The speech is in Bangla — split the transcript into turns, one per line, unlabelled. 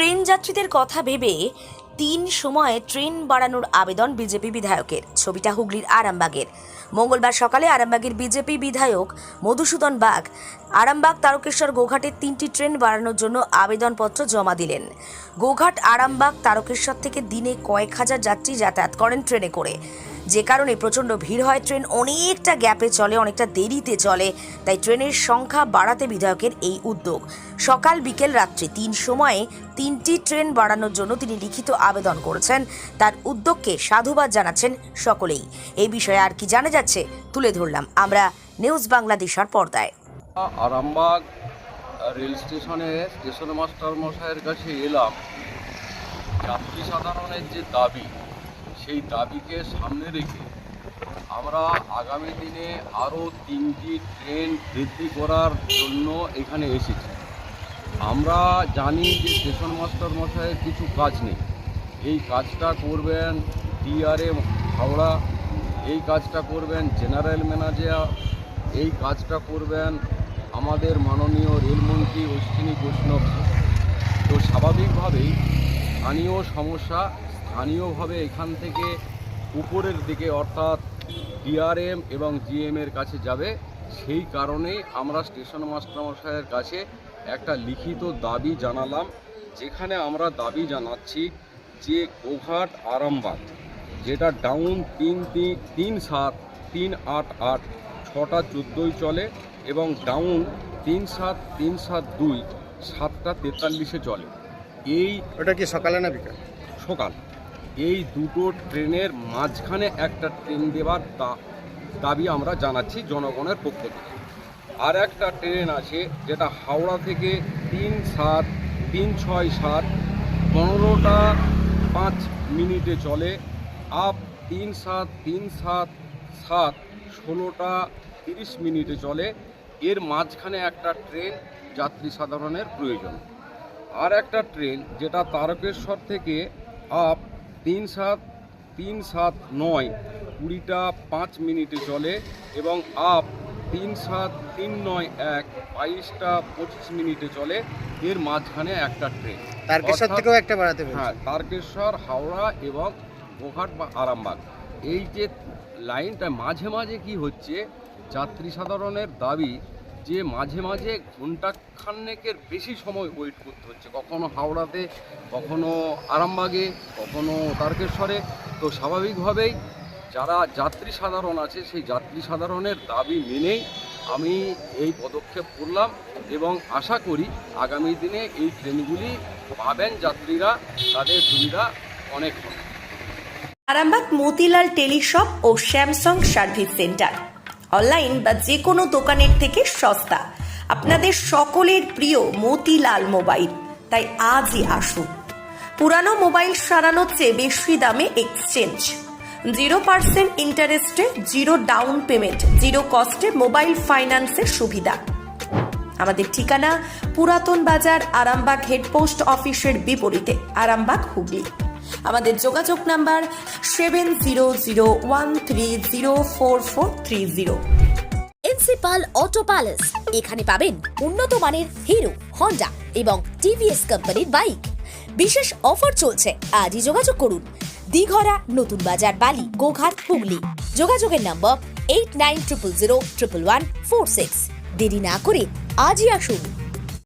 ট্রেন যাত্রীদের কথা ভেবে 3 সময়ে ট্রেন বাড়ানোর আবেদন বিজেপি বিধায়কের। ছবিটা হুগলির আরামবাগের। মঙ্গলবার সকালে আরামবাগের বিজেপি বিধায়ক মধুসূদন বাগ আরামবাগ তারকেশ্বর গোঘাটে 3টি ট্রেন বাড়ানোর জন্য আবেদনপত্র জমা দিলেন। গোঘাট আরামবাগ তারকেশ্বর থেকে দিনে কয়েক হাজার যাত্রী যাতায়াত করেন ট্রেনে করে, যে কারণে প্রচণ্ড ভিড় হয়। ট্রেন অনেকটা গ্যাপে চলে, অনেকটা দেরিতে চলে, তাই ট্রেনের সংখ্যা বাড়াতে বিধায়কের এই উদ্যোগ। সকাল বিকেল রাত্রি 3 সময়ে 3টি ট্রেন বাড়ানোর জন্য তিনি লিখিত আবেদন করেছেন। তার উদ্যোগকে সাধুবাদ জানাচ্ছেন সকলেই। এই বিষয়ে আর কি জানা যাচ্ছে তুলে ধরলাম আমরা নিউজ বাংলাদেশের পর্দায়।
আরামবাগ রেল স্টেশনে স্টেশন মাস্টার মশাইয়ের কাছে এলাম। যাত্রী সাধারণের যে দাবি, সেই দাবিকে সামনে রেখে আমরা আগামী দিনে আরও 3টি ট্রেন বৃদ্ধি করার জন্য এখানে এসেছি। আমরা জানি যে স্টেশন মাস্টার মশাইয়ের কিছু কাজ নেই। এই কাজটা করবেন ডিআরএম হাওড়া, এই কাজটা করবেন জেনারেল ম্যানেজার, এই কাজটা করবেন আমাদের মাননীয় রেলমন্ত্রী অশ্বিনী বৈষ্ণব। তো স্বাভাবিকভাবেই স্থানীয় সমস্যা স্থানীয়ভাবে এখান থেকে উপরের দিকে অর্থাৎ ডিআরএম এবং জিএমের কাছে যাবে। সেই কারণেই আমরা স্টেশন মাস্টারমশাইয়ের কাছে একটা লিখিত দাবি জানালাম, যেখানে আমরা দাবি জানাচ্ছি যে গোঘাট আরামবাগ যেটা ডাউন 3-7 3-8-8 6টা 14 চলে এবং ডাউন 3-7-3-7-2 7টা 43-এ চলে।
ওটা কি সকালে না বিকাল?
সকাল। এই দুটো ট্রেনের মাঝখানে একটা ট্রেন দেওয়ার দাবি আমরা জানাচ্ছি জনগণের পক্ষ থেকে। আর একটা ট্রেন আছে যেটা হাওড়া থেকে 3-6-7 15টা 5 মিনিটে চলে, আপ 3-7-3-7-7 16টা 30 মিনিটে চলে। এর মাঝখানে একটা ট্রেন যাত্রী সাধারণের প্রয়োজন। আর একটা ট্রেন যেটা তারকেশ্বর থেকে আপ 3-7-3-7-9 20টা 5 মিনিটে চলে এবং আপ 3-7-3-9-1 22টা 25 মিনিটে চলে। এর মাঝখানে একটা ট্রেন
তারকেশ্বর থেকেও একটা বাড়াতে হবে।
হ্যাঁ, তারকেশ্বর হাওড়া এবং গোঘাট বা আরামবাগ এই যে লাইনটা মাঝে মাঝে কি হচ্ছে, যাত্রী সাধারণের দাবি যে মাঝে মাঝে ঘন্টাখানেকের বেশি সময় ওয়েট করতে হচ্ছে, কখনো হাওড়াতে, কখনো আরামবাগে, কখনো তারকেশ্বরে। তো স্বাভাবিকভাবেই যারা যাত্রী সাধারণ আছে সেই যাত্রী সাধারণের দাবি মেনেই আমি এই পদক্ষেপ করলাম এবং আশা করি আগামী দিনে এই ট্রেনগুলি পাবেন যাত্রীরা, তাদের সুবিধা অনেক হবে।
আরামবাগ মতিলাল টেলিশপ ও স্যামসাং সার্ভিস সেন্টার, অনলাইন বা যে কোনো দোকানের থেকে সস্তা। আপনাদের সকলের প্রিয় মতিলাল মোবাইল, তাই আজই আসুন। পুরানো মোবাইল সারানোর চেয়ে বেশি দামে এক্সচেঞ্জ, 0% ইন্টারেস্টে, 0 ডাউন পেমেন্ট, 0 কস্টে মোবাইল ফাইন্যান্সের সুবিধা। আমাদের ঠিকানা পুরাতন বাজার, আরামবাগ হেডপোস্ট অফিসের বিপরীতে, আরামবাগ, হুগলি। আমাদের যোগাযোগ নাম্বার 7001304430।
প্রিন্সিপাল অটো প্যালেস, এখানে পাবেন উন্নত মানের হিরো, হন্ডা এবং টিভিএস কোম্পানির বাইক। বিশেষ অফার চলছে, আজই যোগাযোগ করুন। দিঘরা, নতুন বাজার, বালি, গোঘাট, হুগলি। যোগাযোগের নম্বর 8900011146। দেরি না করে আজই আসুন।